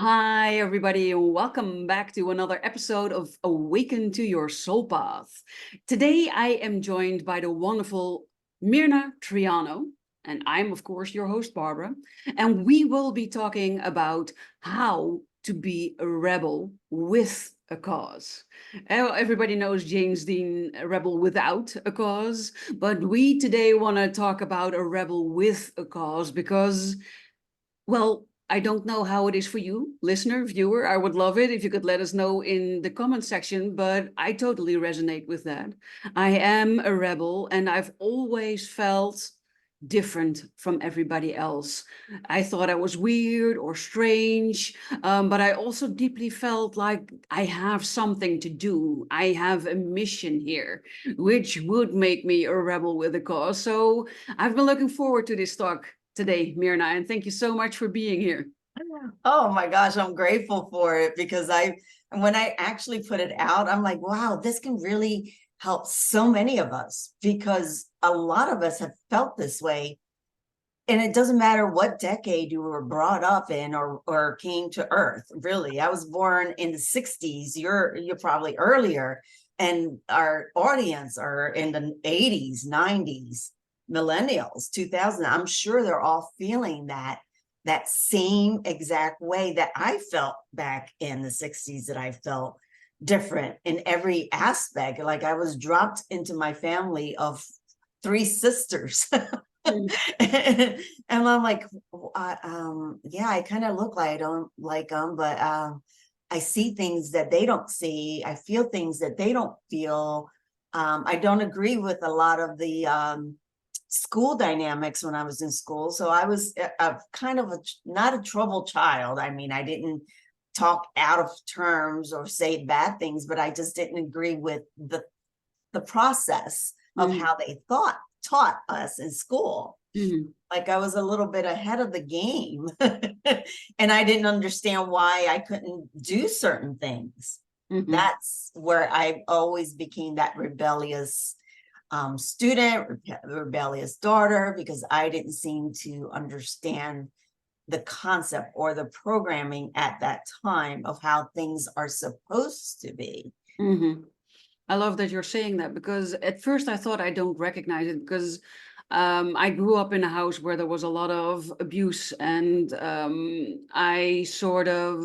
Hi, everybody, and welcome back to another episode of Awaken to Your Soul Path. Today, I am joined by the wonderful Myrna Triano, and I'm, of course, your host, Barbara. And we will be talking about how to be a rebel with a cause. Everybody knows James Dean, a rebel without a cause, but we today want to talk about a rebel with a cause because, well, I don't know how it is for you, listener, viewer. I would love it if you could let us know in the comment section, but I totally resonate with that. I am a rebel and I've always felt different from everybody else. I thought I was weird or strange, but I also deeply felt like I have something to do. I have a mission here, which would make me a rebel with a cause. So I've been looking forward to this talk today, Myrna, and thank you so much for being here. Oh my gosh, I'm grateful for it because when I actually put it out, I'm like, wow, this can really help so many of us because a lot of us have felt this way. And it doesn't matter what decade you were brought up in or came to Earth, really. I was born in the 60s. You're probably earlier, and our audience are in the 80s, 90s, millennials, 2000. I'm sure they're all feeling that same exact way that I felt back in the 60s, that I felt different in every aspect. Like I was dropped into my family of three sisters. And I'm like, yeah, I kind of look like I don't like them, but I see things that they don't see. I feel things that they don't feel. I don't agree with a lot of the school dynamics when I was in school. So I was kind of not a troubled child. I mean, I didn't talk out of terms or say bad things, but I just didn't agree with the process of how they taught us in school. Like I was a little bit ahead of the game and I didn't understand why I couldn't do certain things. That's where I always became that rebellious student, rebellious daughter, because I didn't seem to understand the concept or the programming at that time of how things are supposed to be. I love that you're saying that because at first I thought I don't recognize it because I grew up in a house where there was a lot of abuse and I sort of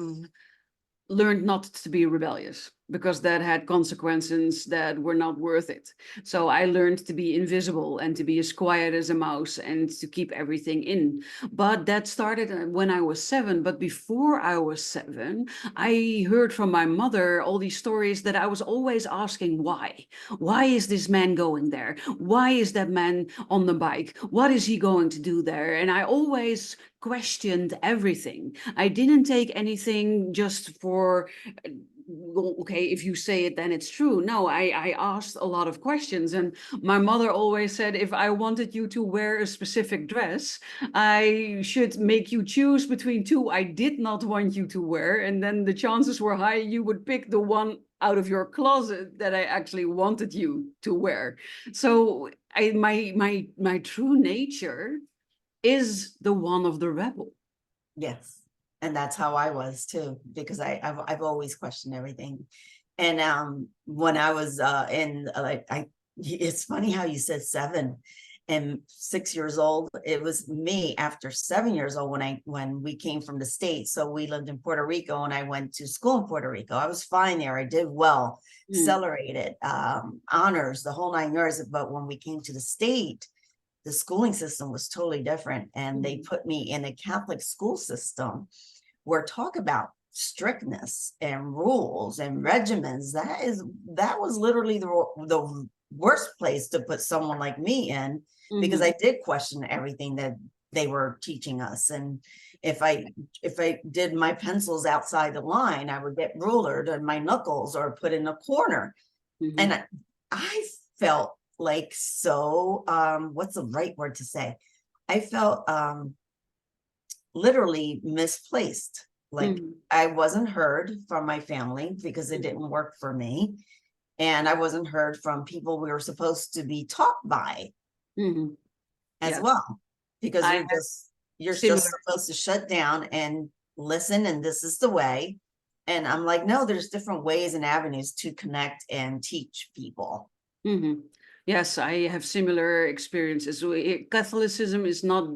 learned not to be rebellious because that had consequences that were not worth it. So I learned to be invisible and to be as quiet as a mouse and to keep everything in. But that started when I was 7. But before I was 7, I heard from my mother all these stories that I was always asking why. Why is this man going there? Why is that man on the bike? What is he going to do there? And I always questioned everything. I didn't take anything just for okay, if you say it, then it's true. No, I asked a lot of questions. And my mother always said, if I wanted you to wear a specific dress, I should make you choose between two I did not want you to wear. And then the chances were high you would pick the one out of your closet that I actually wanted you to wear. So my true nature is the one of the rebel. Yes. And that's how I was too, because I've always questioned everything. And when I was it's funny how you said 7 and 6 years old. It was me after 7 years old when we came from the States. So we lived in Puerto Rico and I went to school in Puerto Rico. I was fine there. I did well, accelerated, honors, the whole 9 years. But when we came to the state, the schooling system was totally different. And they put me in a Catholic school system where talk about strictness and rules and regimens. That was literally the worst place to put someone like me in, because I did question everything that they were teaching us. And if I did my pencils outside the line, I would get rulered on my knuckles or put in a corner. And I felt like, so what's the right word to say? I felt literally misplaced. Like I wasn't heard from my family because it didn't work for me. And I wasn't heard from people we were supposed to be taught by as well, because you're just Similar. supposed to shut down and listen, and this is the way. And I'm like, no, there's different ways and avenues to connect and teach people. Mhm. Yes, I have similar experiences. Catholicism is not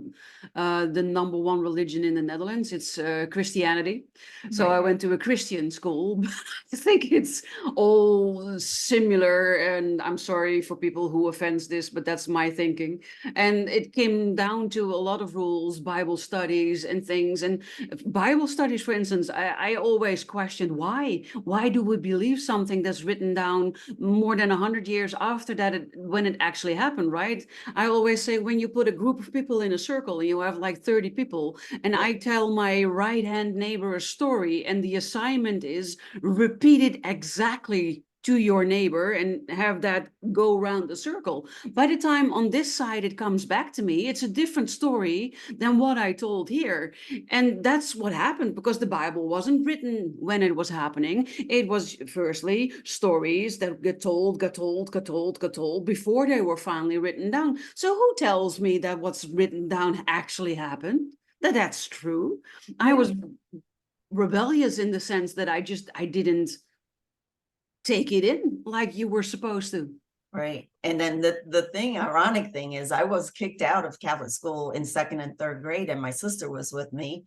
the number one religion in the Netherlands. It's Christianity. So I Right. went to a Christian school. But I think it's all similar. And I'm sorry for people who offends this, but that's my thinking. And it came down to a lot of rules, Bible studies and things. And Bible studies, for instance, I always questioned why. Why do we believe something that's written down more than 100 years after that, when it actually happened, right? I always say, when you put a group of people in a circle and you have like 30 people, and Yeah. I tell my right hand neighbor a story, and the assignment is repeat it exactly to your neighbor and have that go around the circle. By the time on this side it comes back to me, it's a different story than what I told here. And that's what happened, because the Bible wasn't written when it was happening. It was firstly stories that got told before they were finally written down. So who tells me that what's written down actually happened? That's true. I Yeah. was rebellious in the sense that I didn't take it in like you were supposed to. Right. And then the thing, ironic thing is I was kicked out of Catholic school in second and third grade, and my sister was with me.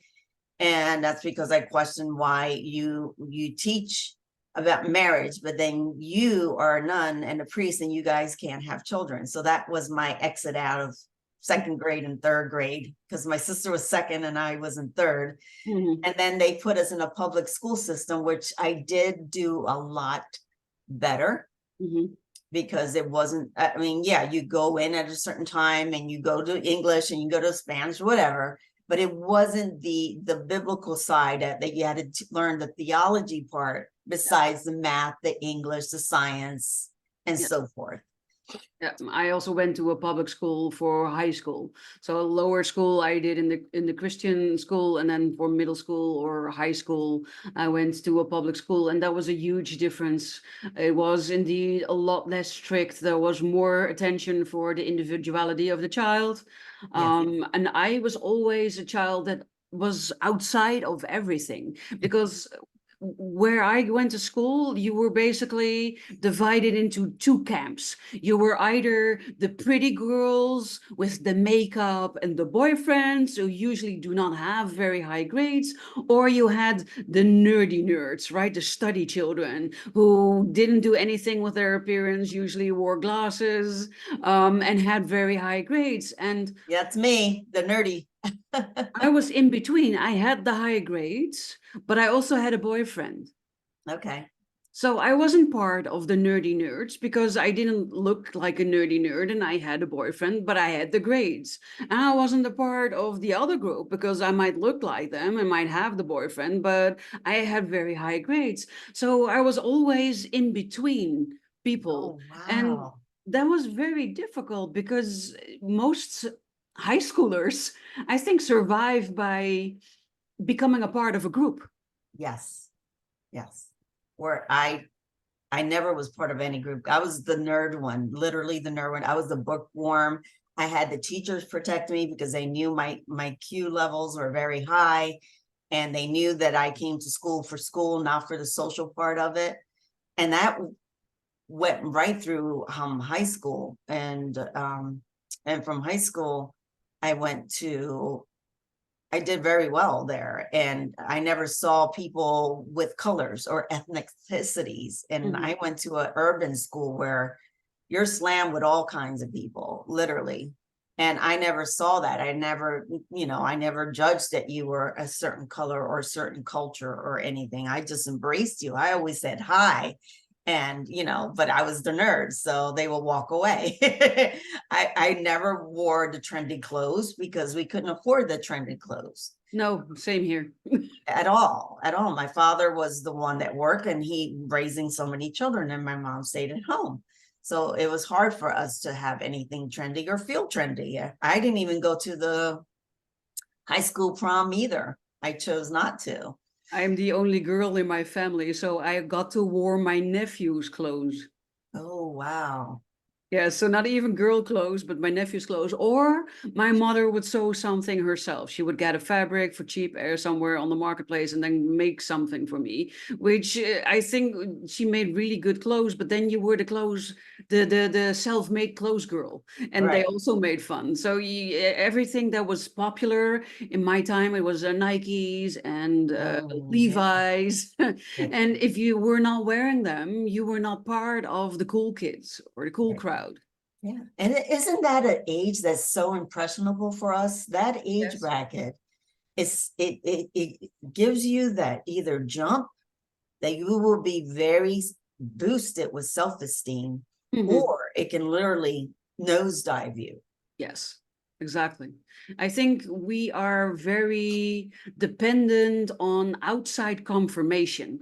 And that's because I questioned why you teach about marriage, but then you are a nun and a priest and you guys can't have children. So that was my exit out of second grade and third grade, because my sister was second and I was in third. Mhm, And then they put us in a public school system, which I did do a lot better, mhm. because it wasn't, I mean, yeah, you go in at a certain time and you go to English and you go to Spanish, whatever, but it wasn't the biblical side that you had to learn the theology part besides the math, the English, the science, and Yeah. so forth. Yeah, I also went to a public school for high school. So lower school I did in the Christian school, and then for middle school or high school I went to a public school, and that was a huge difference. It was indeed a lot less strict. There was more attention for the individuality of the child. Yes. And I was always a child that was outside of everything, because where I went to school, you were basically divided into two camps. You were either the pretty girls with the makeup and the boyfriends who usually do not have very high grades, or you had the nerdy nerds, right? The study children who didn't do anything with their appearance, usually wore glasses, and had very high grades. And That's me, the nerdy. I was in between. I had the high grades, but I also had a boyfriend. Okay. So I wasn't part of the nerdy nerds because I didn't look like a nerdy nerd and I had a boyfriend, but I had the grades. And I wasn't a part of the other group because I might look like them and might have the boyfriend, but I had very high grades. So I was always in between people. Oh, And wow. that was very difficult because most high schoolers, I think, survive by becoming a part of a group. Yes. Yes. Where I never was part of any group. I was the nerd one, literally the nerd one. I was the bookworm. I had the teachers protect me because they knew my Q levels were very high, and they knew that I came to school for school, not for the social part of it. And that went right through high school, and from high school I went to I did very well there, and I never saw people with colors or ethnicities. And Mhm. I went to an urban school where you're slammed with all kinds of people, literally. And I never saw that. I never, I never judged that you were a certain color or a certain culture or anything. I just embraced you. I always said hi. And, but I was the nerd, so they will walk away. I never wore the trendy clothes because we couldn't afford the trendy clothes No, same here. at all. My father was the one that worked, and he raising so many children, and my mom stayed at home. So it was hard for us to have anything trendy or feel trendy. I didn't even go to the high school prom either. I chose not to. I'm the only girl in my family, so I got to wear my nephew's clothes. Oh, wow. Yeah, so not even girl clothes, but my nephew's clothes. Or my mother would sew something herself. She would get a fabric for cheap somewhere on the marketplace and then make something for me, which I think she made really good clothes. But then you were the clothes, the self-made clothes girl, and they Right. also made fun. So everything that was popular in my time, it was Nikes and Oh, yeah. Levi's. Yeah. And if you were not wearing them, you were not part of the cool kids or the cool Right. crowd. Yeah. And isn't that an age that's so impressionable for us? That age Yes. bracket it gives you that either jump that you will be very boosted with self-esteem, Mhm. or it can literally nosedive you. Yes, exactly. I think we are very dependent on outside confirmation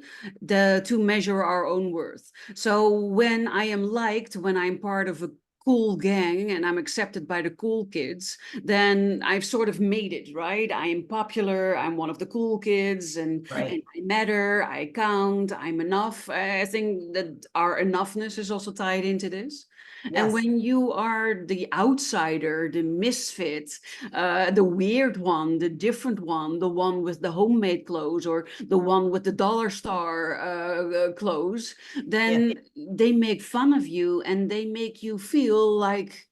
to measure our own worth. So when I am liked, when I'm part of a cool gang and I'm accepted by the cool kids, then I've sort of made it, right? I am popular, I'm one of the cool kids, and Right. I matter, I count, I'm enough. I think that our enoughness is also tied into this. And Yes. when you are the outsider, the misfit, the weird one, the different one, the one with the homemade clothes or the one with the dollar store clothes, Yeah. then they make fun of you and they make you feel like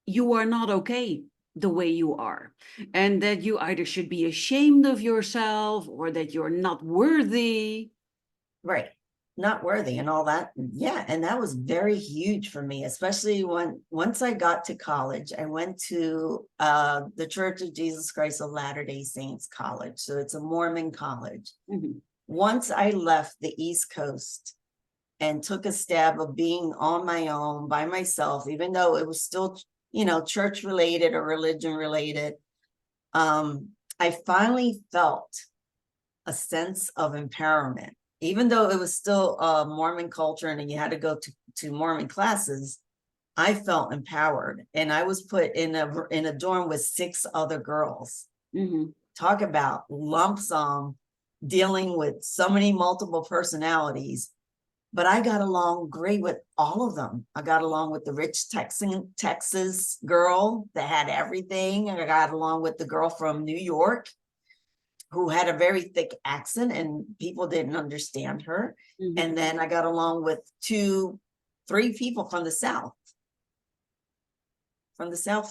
you are not okay the way you are. And that you either should be ashamed of yourself or that you're not worthy. Right. Not worthy and all that. Yeah. And that was very huge for me, especially when once I got to college, I went to the Church of Jesus Christ of Latter-day Saints College. So it's a Mormon college. Mhm. Once I left the East Coast and took a stab of being on my own by myself, even though it was still, church related or religion related, I finally felt a sense of empowerment, even though it was still Mormon culture and you had to go to Mormon classes. I felt empowered, and I was put in a dorm with 6 other girls. Mhm. Talk about lump sum dealing with so many multiple personalities, but I got along great with all of them. I got along with the rich Texas girl that had everything. I got along with the girl from New York who had a very thick accent and people didn't understand her. Mhm. And then I got along with 3 people from the South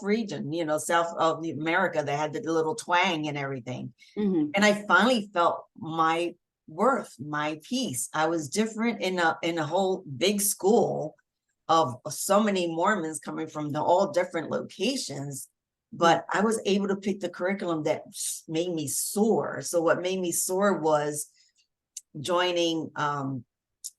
region, South of America that had the little twang and everything. Mhm. And I finally felt my worth, my peace. I was different in a whole big school of so many Mormons coming from all different locations, Mhm. but I was able to pick the curriculum that made me soar. So what made me soar was joining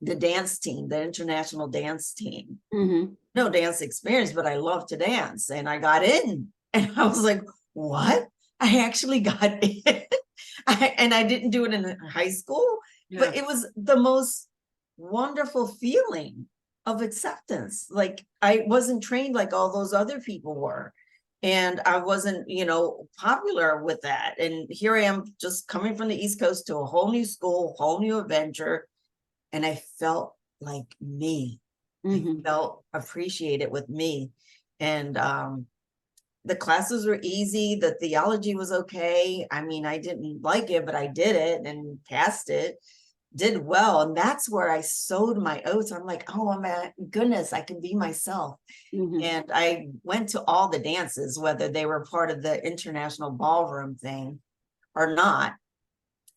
the dance team, the international dance team. Mhm. No dance experience, but I love to dance. And I got in and I was like, what? I actually got in. And I didn't do it in high school, Yeah. but it was the most wonderful feeling of acceptance. Like I wasn't trained like all those other people were. And I wasn't, popular with that. And here I am just coming from the East Coast to a whole new school, whole new adventure. And I felt like me. I Mhm. felt appreciated with me. And the classes were easy. The theology was okay. I mean, I didn't like it, but I did it and passed it, did well. And that's where I sowed my oats. I'm like, oh my goodness, I can be myself. Mhm. And I went to all the dances, whether they were part of the international ballroom thing or not.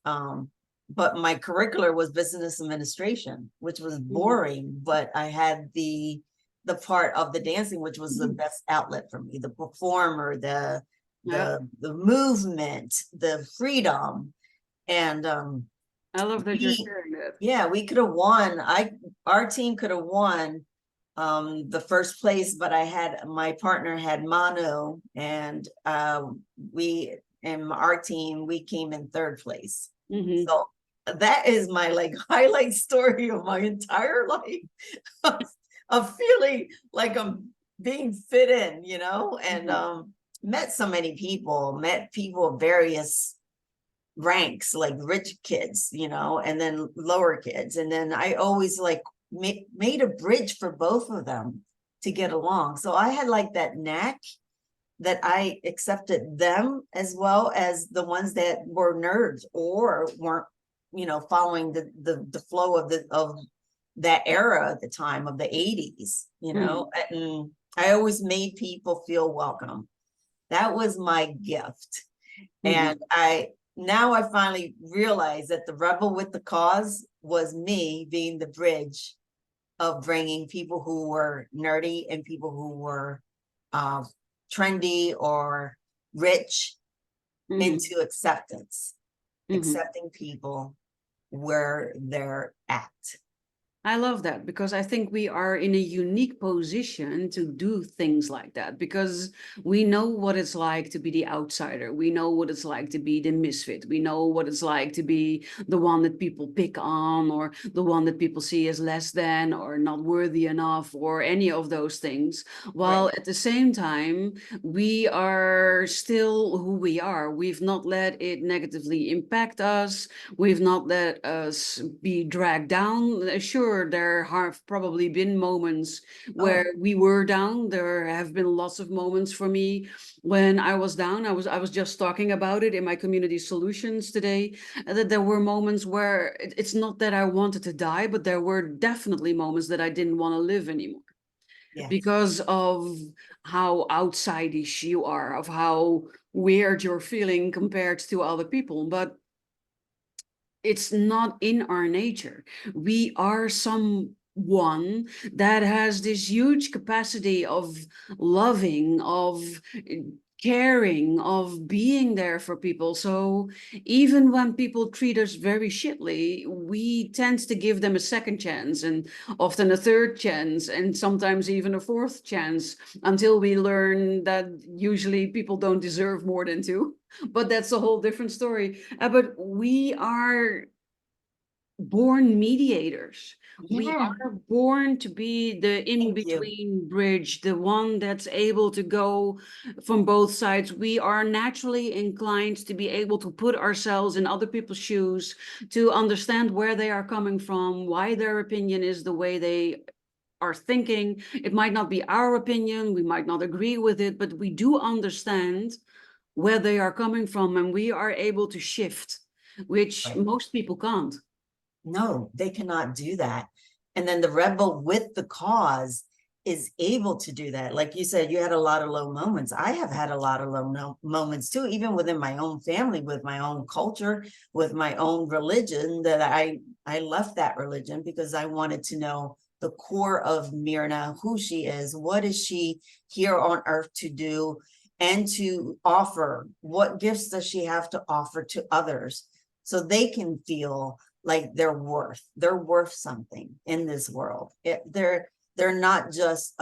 Um, but my curricular was business administration, which was Mhm. boring, but I had the part of the dancing, which was the Mhm. best outlet for me, the performer, the Yeah. the movement, the freedom. And I love that you're we sharing that. yeah, we could have won. Our team could have won the first place, but I had my partner had mono, and we and our team we came in third place. Mhm. So that is my like highlight story of my entire life of feeling like I'm being fit in, and Mhm. met so many people, met people of various ranks, like rich kids, and then lower kids. And then I always like made a bridge for both of them. to get along. So I had like that knack that I accepted them as well as the ones that were nerds or weren't, following the flow of that era at the time of the 80s, and I always made people feel welcome. That was my gift. And now I finally realized that the rebel with the cause was me being the bridge of bringing people who were nerdy and people who were trendy or rich into acceptance, accepting people where they're at. I love that because I think we are in a unique position to do things like that because we know what it's like to be the outsider. We know what it's like to be the misfit. We know what it's like to be the one that people pick on or the one that people see as less than or not worthy enough or any of those things. While Right. at the same time, we are still who we are. We've not let it negatively impact us. We've not let us be dragged down. Sure, there have probably been moments Oh, where we were down. There have been lots of moments for me when I was down. I was just talking about it in my community solutions today. That there were moments where it's not that I wanted to die, but there were definitely moments that I didn't want to live anymore yes. because of how outside-ish you are, of how weird you're feeling compared to other people. But it's not in our nature. We are someone that has this huge capacity of loving, of caring, of being there for people. So even when people treat us very shitly, we tend to give them a second chance and often a third chance and sometimes even a fourth chance until we learn that usually people don't deserve more than two. But that's a whole different story. But we are born mediators. We Yeah. are born to be the Thank you. in-between bridge, the one that's able to go from both sides. We are naturally inclined to be able to put ourselves in other people's shoes, to understand where they are coming from, why their opinion is the way they are thinking. It might not be our opinion, we might not agree with it, but we do understand where they are coming from and we are able to shift, which Right. most people can't. No, they cannot do that. And then the rebel with the cause is able to do that. Like you said, you had a lot of low moments. I have had a lot of low moments too, even within my own family, with my own culture, with my own religion, that I left that religion because I wanted to know the core of Myrna, who she is, what is she here on earth to do, and to offer, what gifts does she have to offer to others so they can feel like they're worth something in this world. They're not just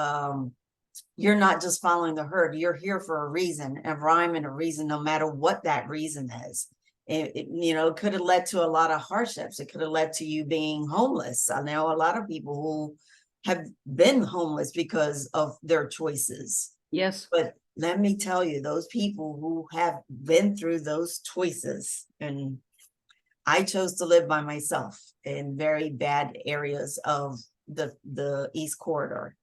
you're not just following the herd. You're here for a reason, a rhyme and a reason, no matter what that reason is. It could have led to a lot of hardships. It could have led to you being homeless. I know a lot of people who have been homeless because of their choices. Yes. But let me tell you, those people who have been through those choices, and I chose to live by myself in very bad areas of the East Corridor.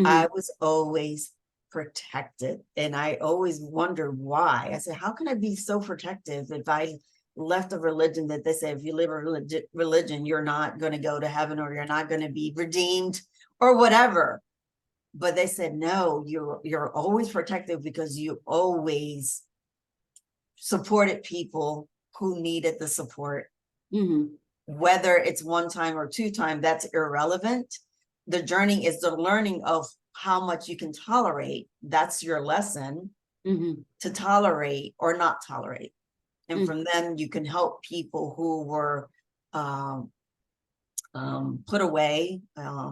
I was always protected, and I always wondered why. I said, how can I be so protective if I left a religion that they say if you live a religion, you're not going to go to heaven or you're not going to be redeemed or whatever. But they said, no, you're always protective because you always supported people who needed the support. Whether it's one time or two time, that's irrelevant. The journey is the learning of how much you can tolerate. That's your lesson, to tolerate or not tolerate. And from then you can help people who were put away,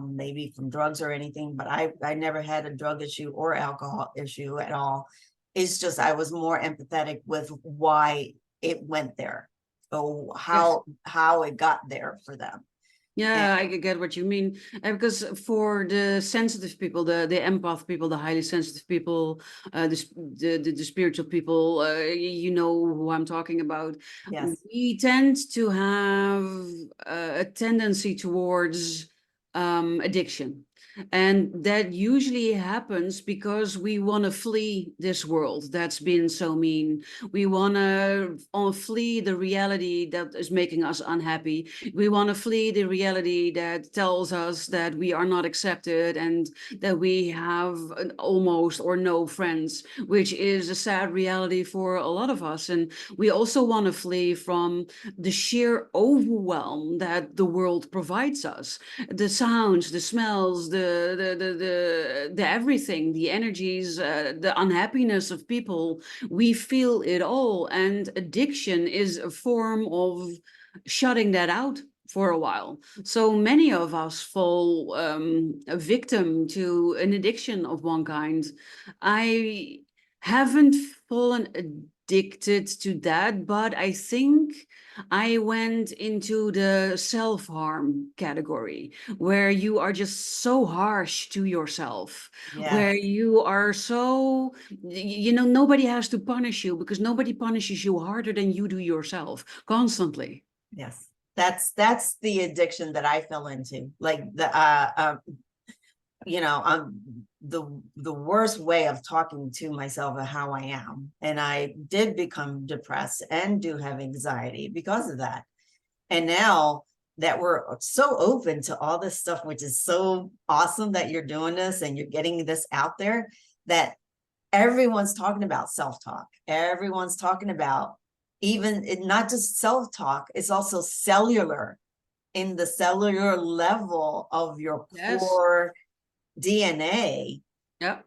maybe from drugs or anything, but I never had a drug issue or alcohol issue at all. It's just I was more empathetic with why it went there, or Yes. how it got there for them. And Yeah, I get what you mean. Because for the sensitive people, the empath people, the highly sensitive people, the spiritual people, you know who I'm talking about. yes, We tend to have a tendency towards addiction. And that usually happens because we want to flee this world that's been so mean. We want to flee the reality that is making us unhappy. We want to flee the reality that tells us that we are not accepted and that we have almost or no friends, which is a sad reality for a lot of us. And we also want to flee from the sheer overwhelm that the world provides us, the sounds, the smells, the everything, the energies, the unhappiness of people. We feel it all, and addiction is a form of shutting that out for a while. So many of us fall a victim to an addiction of one kind. I haven't fallen addicted to that, but I think I went into the self-harm category, where you are just so harsh to yourself, Yes, where you are so, nobody has to punish you because nobody punishes you harder than you do yourself constantly. yes. That's the addiction that I fell into. Like the the worst way of talking to myself of how I am. And I did become depressed and do have anxiety because of that. And now that we're so open to all this stuff, which is so awesome that you're doing this and you're getting this out there, that everyone's talking about self-talk. Everyone's talking about even not just self-talk, it's also cellular, in the cellular level of your Yes. core DNA. Yeah.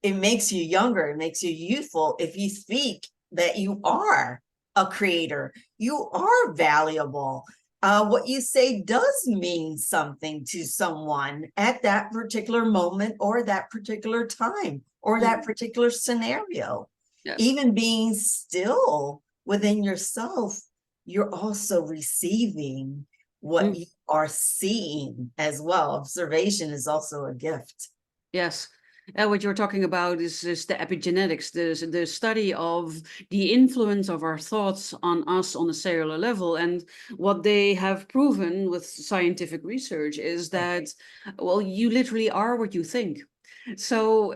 It makes you younger, it makes you youthful if you speak that you are a creator, you are valuable. What you say does mean something to someone at that particular moment or that particular time or that particular scenario. Yes. Even being still within yourself, you're also receiving what Mm. you are seeing as well. Observation is also a gift. Yes. What you're talking about is the epigenetics, the study of the influence of our thoughts on us on a cellular level. And what they have proven with scientific research is that, well, you literally are what you think. So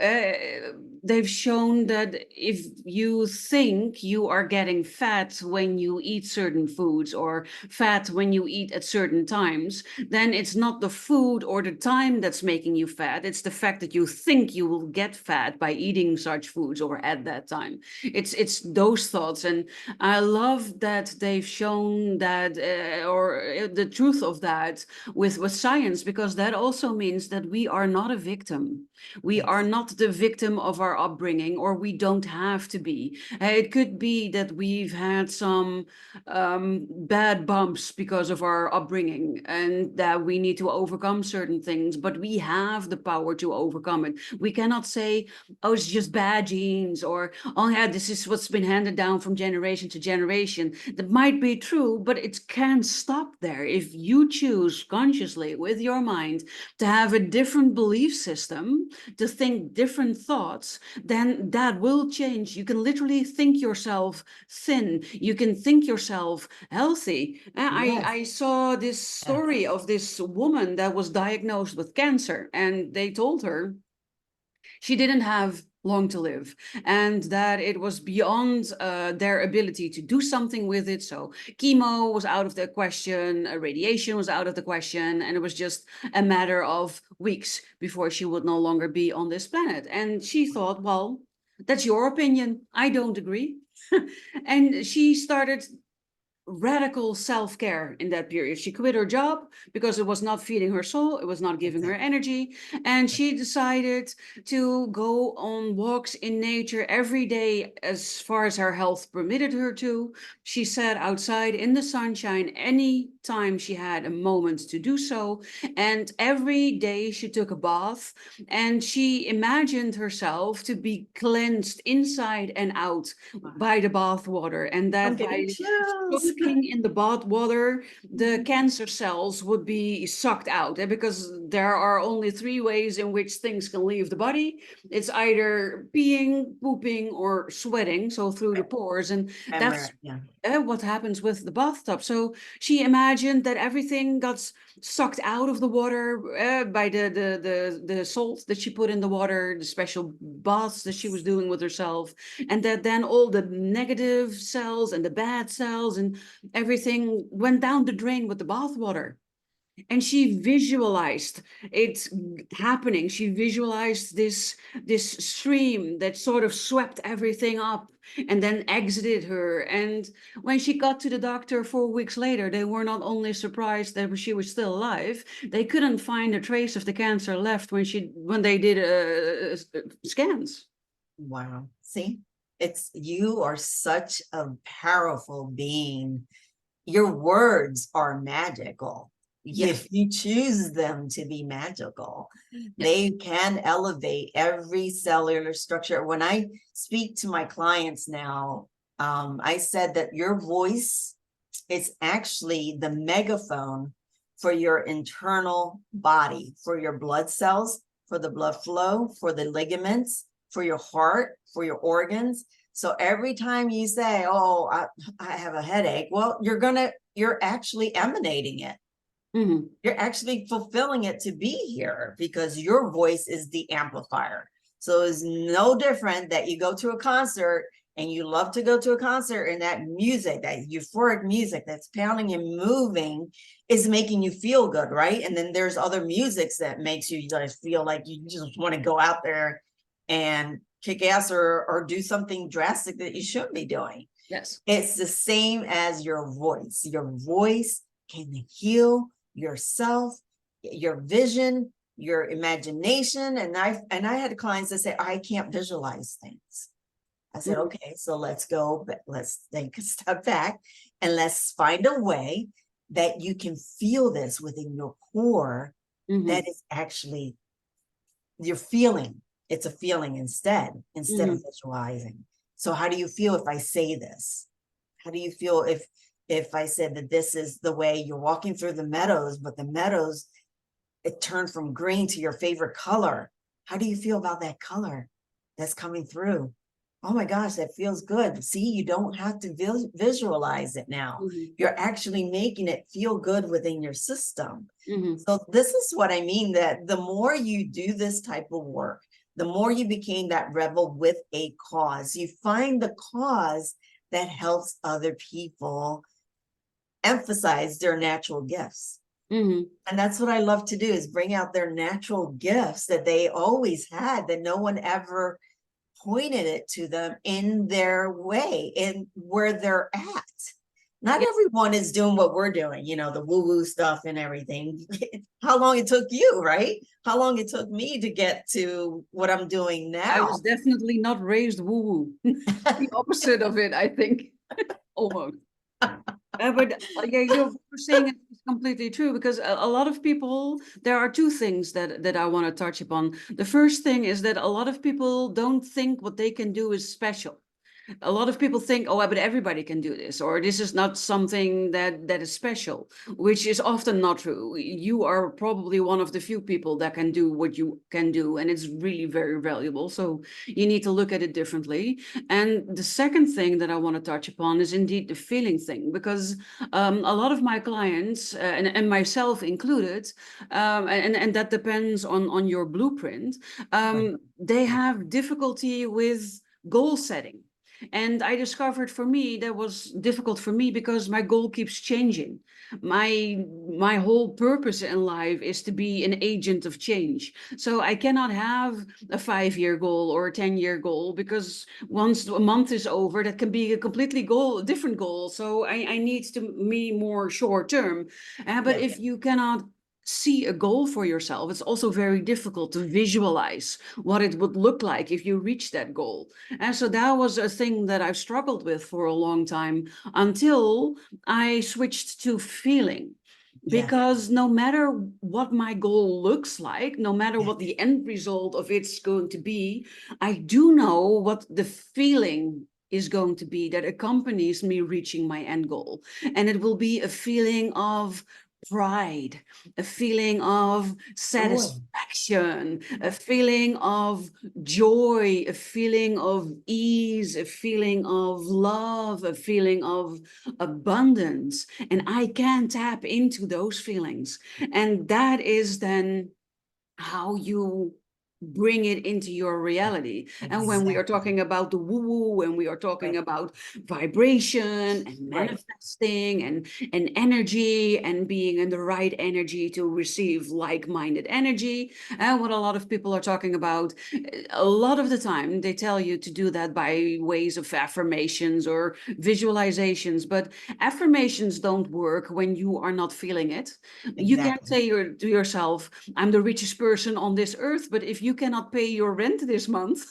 they've shown that if you think you are getting fat when you eat certain foods or fat when you eat at certain times, then it's not the food or the time that's making you fat. It's the fact that you think you will get fat by eating such foods or at that time. It's those thoughts, and I love that they've shown that the truth of that with science, because that also means that we are not a victim. We are Yes. not the victim of our upbringing, or we don't have to be. It could be that we've had some bad bumps because of our upbringing and that we need to overcome certain things, but we have the power to overcome it. We cannot say, oh, it's just bad genes, or, oh, yeah, this is what's been handed down from generation to generation. That might be true, but it can stop there. If you choose consciously with your mind to have a different belief system, to think different thoughts, then that will change. You can literally think yourself thin. You can think yourself healthy. Yes. I saw this Yes. story of this woman that was diagnosed with cancer, and they told her she didn't have long to live and that it was beyond their ability to do something with it. So chemo was out of the question, radiation was out of the question, and it was just a matter of weeks before she would no longer be on this planet. And she thought, well, that's your opinion, I don't agree. And she started radical self-care in that period. She quit her job because it was not feeding her soul, it was not giving her Exactly. energy, and she decided to go on walks in nature every day as far as her health permitted her to. She sat outside in the sunshine any time she had a moment to do so, and every day she took a bath, and she imagined herself to be cleansed inside and out Wow. by the bath water, and I'm that getting by chills. basking in the bath water, the cancer cells would be sucked out, because there are only three ways in which things can leave the body. It's either peeing, pooping, or sweating, so through the pores, and that's Yeah. what happens with the bathtub. So she imagined that everything got sucked out of the water by the salt that she put in the water, the special baths that she was doing with herself, and that then all the negative cells and the bad cells and everything went down the drain with the bath water. And she visualized it happening. She visualized this stream that sort of swept everything up and then exited her. And when she got to the doctor 4 weeks later, they were not only surprised that she was still alive, they couldn't find a trace of the cancer left when they did scans. Wow. See, you are such a powerful being. Your words are magical. Yeah. If you choose them to be magical, Yes. they can elevate every cellular structure. When I speak to my clients now, I said that your voice is actually the megaphone for your internal body, for your blood cells, for the blood flow, for the ligaments, for your heart, for your organs. So every time you say, oh, I have a headache, well, you're actually emanating it. Mm-hmm. You're actually fulfilling it to be here, because your voice is the amplifier. So it's no different that you go to a concert and you love to go to a concert, and that music, that euphoric music that's pounding and moving, is making you feel good, right? And then there's other musics that makes you guys feel like you just want to go out there and kick ass or do something drastic that you shouldn't be doing. Yes. It's the same as your voice. Your voice can heal yourself, your vision, your imagination. And I had clients that say, I can't visualize things. I said, okay, so let's go, let's take a step back and let's find a way that you can feel this within your core. That is actually your feeling. It's a feeling instead of visualizing. So how do you feel if I say this? How do you feel if I said that this is the way you're walking through the meadows, but the meadows, it turned from green to your favorite color? How do you feel about that color that's coming through? Oh my gosh, that feels good. See, you don't have to visualize it now. You're actually making it feel good within your system. So this is what I mean, that the more you do this type of work, the more you became that rebel with a cause. You find the cause that helps other people emphasize their natural gifts. And that's what I love to do, is bring out their natural gifts that they always had, that no one ever pointed it to them in their way, in where they're at. Not everyone is doing what we're doing, the woo-woo stuff and everything. How long it took you, right? How long it took me to get to what I'm doing now. I was definitely not raised woo-woo. The opposite of it, I think. Almost. But you're saying it's completely true, because a lot of people, there are two things that I want to touch upon. The first thing is that a lot of people don't think what they can do is special. A lot of people think, oh, but everybody can do this, or this is not something that is special, which is often not true. You are probably one of the few people that can do what you can do, and it's really very valuable. So you need to look at it differently. And the second thing that I want to touch upon is indeed the feeling thing, because a lot of my clients, and myself included, and that depends on your blueprint, they have difficulty with goal setting. And I discovered, for me, that was difficult for me because my goal keeps changing. My whole purpose in life is to be an agent of change. So I cannot have a 5-year goal or a 10-year goal, because once a month is over, that can be a completely different goal. So I need to be more short term. But if you cannot see a goal for yourself, it's also very difficult to visualize what it would look like if you reach that goal. And so that was a thing that I've struggled with for a long time, until I switched to feeling. Because no matter what my goal looks like, no matter what the end result of it's going to be, I do know what the feeling is going to be that accompanies me reaching my end goal. And it will be a feeling of pride, a feeling of satisfaction, a feeling of joy, a feeling of ease, a feeling of love, a feeling of abundance. And I can tap into those feelings. And that is then how you bring it into your reality. And when we are Exactly. talking about the woo-woo, when we are talking Right. about vibration and Right. manifesting and energy and being in the right energy to receive like-minded energy, and what a lot of people are talking about, a lot of the time they tell you to do that by ways of affirmations or visualizations, but affirmations don't work when you are not feeling it. You can't Exactly. say to yourself, I'm the richest person on this earth, but if you cannot pay your rent this month,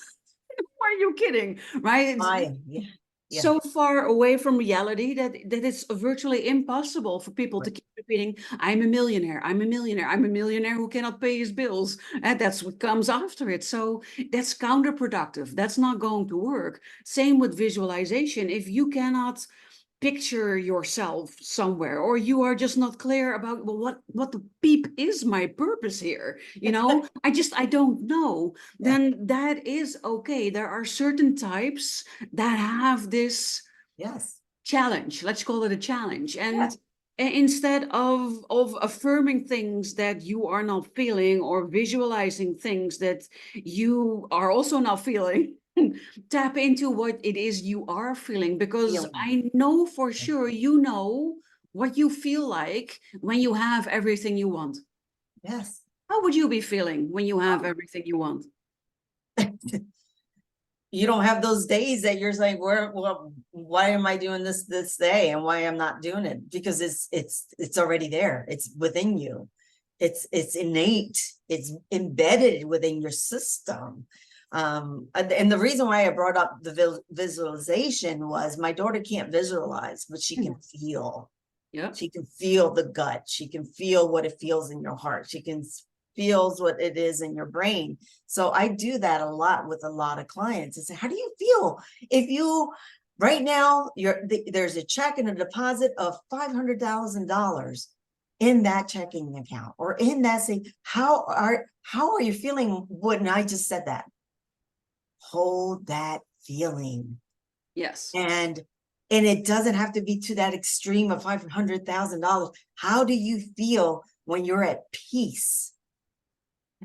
are you kidding? Right? It's Yeah. Yeah. so far away from reality that it's virtually impossible for people to Right. keep repeating, I'm a millionaire, I'm a millionaire, I'm a millionaire who cannot pay his bills. And that's what comes after it. So that's counterproductive. That's not going to work. Same with visualization. If you cannot picture yourself somewhere, or you are just not clear about, well, what the peep is my purpose here, I don't know, Yeah. then that is okay. There are certain types that have this Yes. challenge, let's call it a challenge, Yeah. and instead of affirming things that you are not feeling or visualizing things that you are also not feeling, tap into what it is you are feeling, because Feeling. I know for sure you know what you feel like when you have everything you want. Yes. How would you be feeling when you have Oh. everything you want? You don't have those days that you're like, well, why am I doing this day and why I'm not doing it? Because it's already there. It's within you. It's innate. It's embedded within your system. And the reason why I brought up the visualization was my daughter can't visualize, but she can feel. Yeah. She can feel the gut. She can feel what it feels in your heart. She can feels what it is in your brain. So I do that a lot with a lot of clients. I say, how do you feel if you right now there's a check and a deposit of $500,000 in that checking account or in that say, how are you feeling when I just said that? Hold that feeling. Yes. And it doesn't have to be to that extreme of $500,000. How do you feel when you're at peace?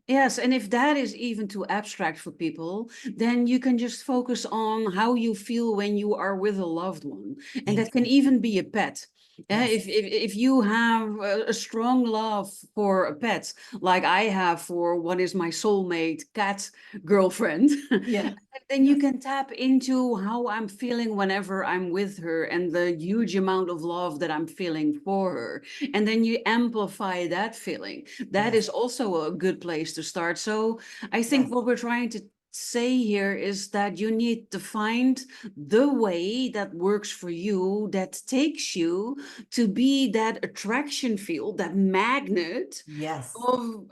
Yes, and if that is even too abstract for people, then you can just focus on how you feel when you are with a loved one. And that can even be a pet. Yes. If you have a strong love for a pet, like I have for what is my soulmate cat girlfriend, Yeah. then you can tap into how I'm feeling whenever I'm with her and the huge amount of love that I'm feeling for her. And then you amplify that feeling. That Yes. is also a good place to start. So I think Yes. what we're trying to say here is that you need to find the way that works for you, that takes you to be that attraction field, that magnet Yes. of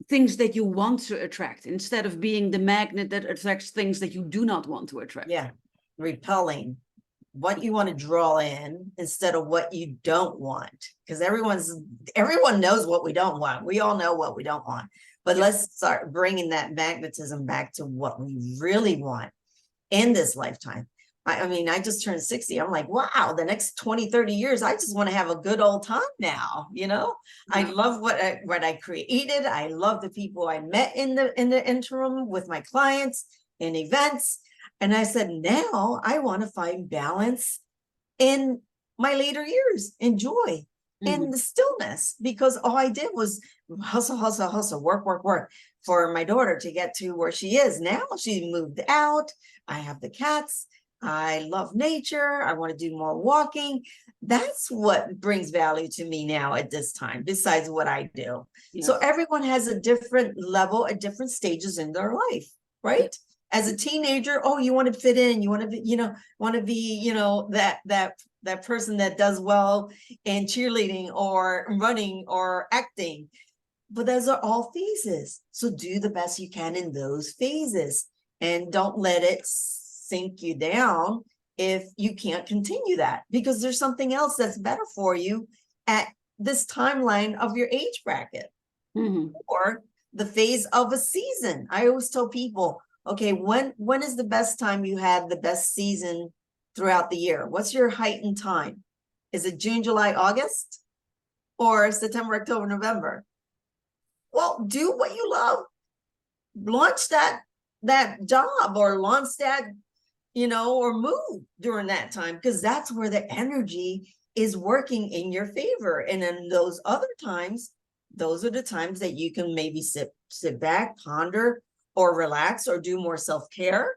things that you want to attract, instead of being the magnet that attracts things that you do not want to attract. Yeah. Repelling what you want to draw in instead of what you don't want. Because everyone knows what we don't want. We all know what we don't want. But Yeah. let's start bringing that magnetism back to what we really want in this lifetime. I mean, I just turned 60. I'm like, wow, the next 20, 30 years, I just want to have a good old time now. I Yeah. love what I created. I love the people I met in the interim with my clients in events. And I said, now I want to find balance in my later years, enjoy in the stillness, because all I did was hustle, hustle, hustle, work for my daughter to get to where she is now. She moved out. I have the cats. I love nature. I want to do more walking. That's what brings value to me now at this time, besides what I do. Yes. So everyone has a different level at different stages in their life, right? As a teenager, oh, you want to fit in, you want to be, that person that does well in cheerleading or running or acting. But those are all phases. So do the best you can in those phases and don't let it sink you down if you can't continue that, because there's something else that's better for you at this timeline of your age bracket or the phase of a season. I always tell people, okay, when is the best time you had the best season throughout the year? What's your heightened time? Is it June, July, August, or September, October, November? Well, do what you love. Launch that job, or launch that, or move during that time, because that's where the energy is working in your favor. And then those other times, those are the times that you can maybe sit back, ponder, or relax, or do more self-care.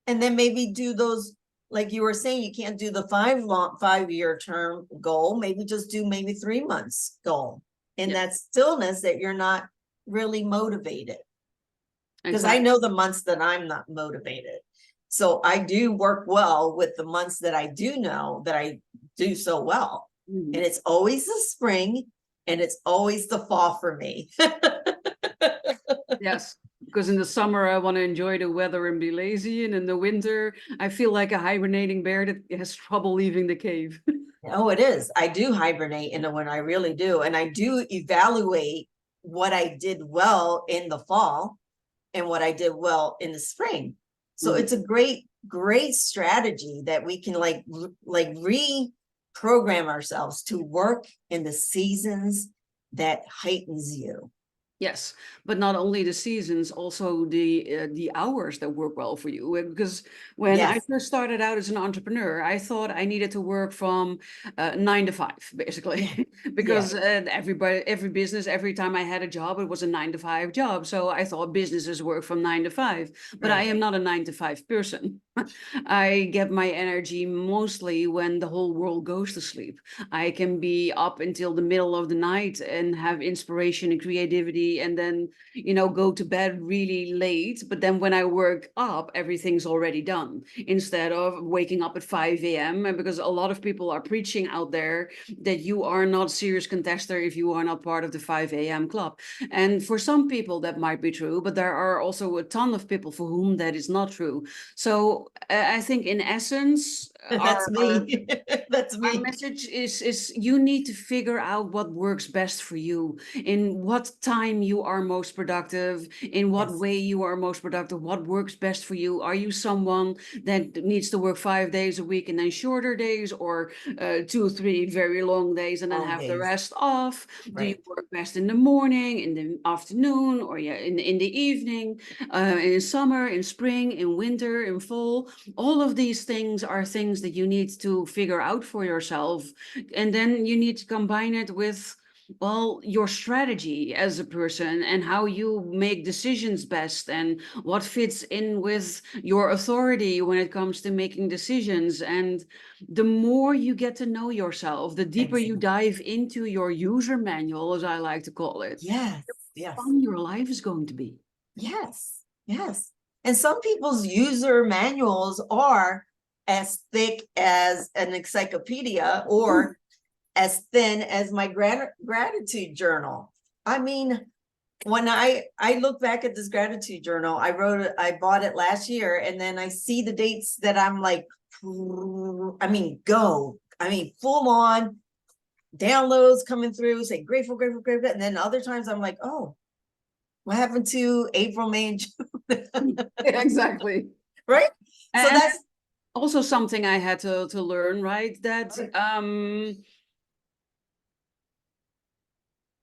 And then maybe do those, like you were saying, you can't do the 5-year term goal, maybe just do maybe 3 months goal in that stillness that you're not really motivated. Because I know the months that I'm not motivated. So I do work well with the months that I do know that I do so well. And it's always the spring and it's always the fall for me. Yes, because in the summer I want to enjoy the weather and be lazy, and in the winter I feel like a hibernating bear that has trouble leaving the cave. Oh, it is. I do hibernate in the winter, I really do. And I do evaluate what I did well in the fall and what I did well in the spring. So it's a great strategy that we can like reprogram ourselves to work in the seasons that heightens you. Yes, but not only the seasons, also the hours that work well for you. Because when I first started out as an entrepreneur, I thought I needed to work from 9 to 5, basically, because every business, every time I had a job, it was a 9 to 5 job. So I thought businesses work from 9 to 5, but I am not a 9 to 5 person. I get my energy mostly when the whole world goes to sleep. I can be up until the middle of the night and have inspiration and creativity, and then, go to bed really late. But then when I work up, everything's already done, instead of waking up at 5 a.m. And because a lot of people are preaching out there that you are not serious contester if you are not part of the 5 a.m. club. And for some people that might be true, but there are also a ton of people for whom that is not true. So I think in essence, that's me. That's me. Our message is you need to figure out what works best for you, in what time you are most productive, in what way you are most productive, what works best for you. Are you someone that needs to work 5 days a week and then shorter days, or 2 or 3 very long days and then have the rest off? Do you work best in the morning, in the afternoon, or in the evening, in summer, in spring, in winter, in fall? All of these things are things that you need to figure out for yourself. And then you need to combine it with, well, your strategy as a person and how you make decisions best, and what fits in with your authority when it comes to making decisions. And the more you get to know yourself, the deeper you dive into your user manual, as I like to call it, the fun your life is going to be. Yes. And some people's user manuals are as thick as an encyclopedia or as thin as my gratitude journal. I mean, when I look back at this gratitude journal, I bought it last year, and then I see the dates that I'm like, full on downloads coming through, say grateful. And then other times I'm like, oh, what happened to April, May, and June? Exactly. Right. So that's also something I had to learn, right? That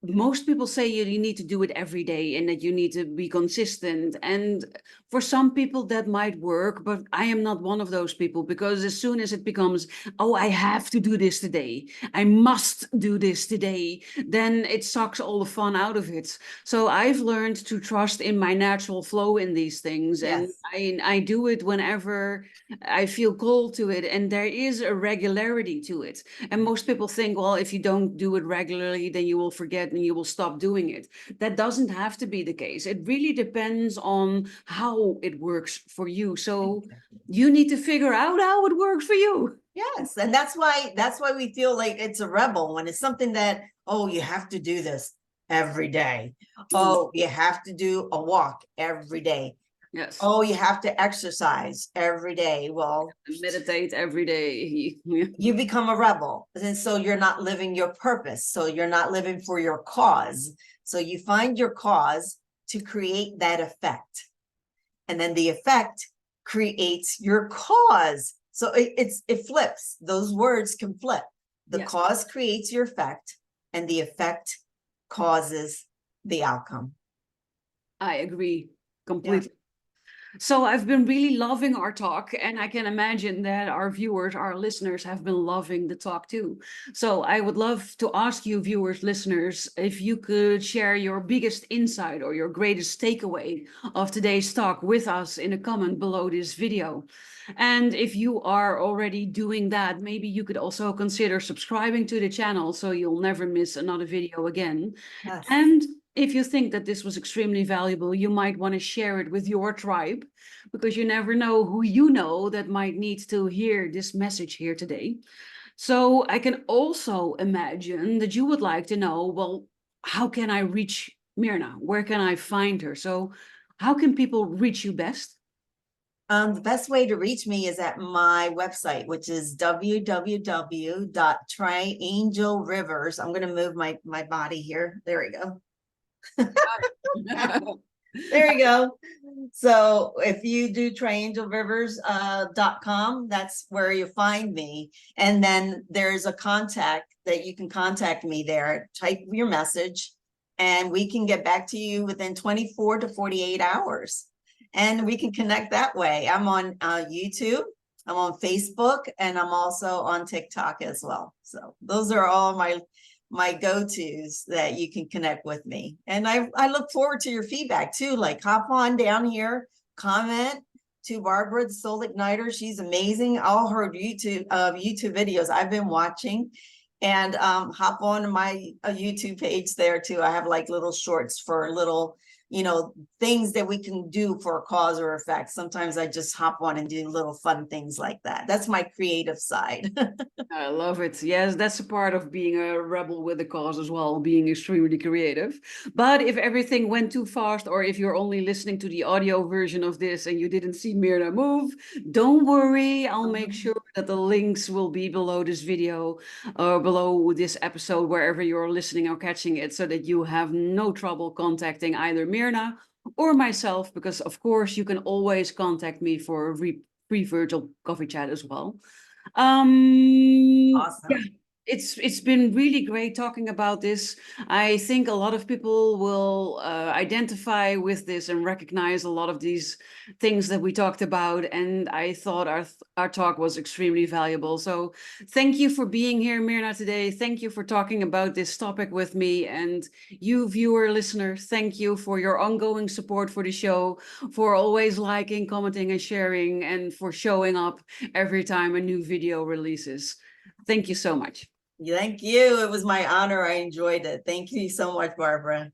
most people say you need to do it every day and that you need to be consistent. And for some people that might work, but I am not one of those people, because as soon as it becomes, oh, I have to do this today, I must do this today, then it sucks all the fun out of it. So I've learned to trust in my natural flow in these things. And I do it whenever I feel called to it, and there is a regularity to it. And most people think, well, if you don't do it regularly, then you will forget and you will stop doing it. That doesn't have to be the case. It really depends on how it works for you. So you need to figure out how it works for you. Yes. And that's why we feel like it's a rebel when it's something that, oh, you have to do this every day. Oh, you have to do a walk every day. Yes. Oh, you have to exercise every day. Well, Meditate every day. you become a rebel. And so you're not living your purpose. So you're not living for your cause. So you find your cause to create that effect. And then the effect creates your cause. So it flips. Those words can flip. The Yes. cause creates your effect, and the effect causes the outcome. I agree Yeah. completely. So I've been really loving our talk, and I can imagine that our viewers, our listeners have been loving the talk too. So I would love to ask you, viewers, listeners, if you could share your biggest insight or your greatest takeaway of today's talk with us in a comment below this video. And if you are already doing that, maybe you could also consider subscribing to the channel so you'll never miss another video again. Yes. And if you think that this was extremely valuable, you might want to share it with your tribe, because you never know who you know that might need to hear this message here today. So I can also imagine that you would like to know, well, how can I reach Myrna? Where can I find her? So how can people reach you best? The best way to reach me is at my website, which is www.triangelrivers. I'm going to move my body here. There we go. There you go. So if you do triangelrivers.com, that's where you find me. And then there's a contact that you can contact me there. Type your message and we can get back to you within 24 to 48 hours. And we can connect that way. I'm on YouTube, I'm on Facebook, and I'm also on TikTok as well. So those are all my go-tos that you can connect with me. And I look forward to your feedback too. Like hop on down here, comment to Barbara, the Soul Igniter. She's amazing. All her YouTube videos I've been watching. And hop on my YouTube page there too. I have like little shorts for little, things that we can do for a cause or effect. Sometimes I just hop on and do little fun things like that. That's my creative side. I love it. Yes, that's a part of being a rebel with a cause as well, being extremely creative. But if everything went too fast, or if you're only listening to the audio version of this and you didn't see Myrna move, don't worry. I'll make sure that the links will be below this video or below this episode, wherever you're listening or catching it, so that you have no trouble contacting either Myrna or myself, because of course you can always contact me for a free virtual coffee chat as well. Awesome. Yeah, it's been really great talking about this. I think a lot of people will identify with this and recognize a lot of these things that we talked about. And I thought our talk was extremely valuable. So thank you for being here, Myrna, today. Thank you for talking about this topic with me. And you, viewer, listener, thank you for your ongoing support for the show, for always liking, commenting, and sharing, and for showing up every time a new video releases. Thank you so much. Thank you. It was my honor. I enjoyed it. Thank you so much, Barbara.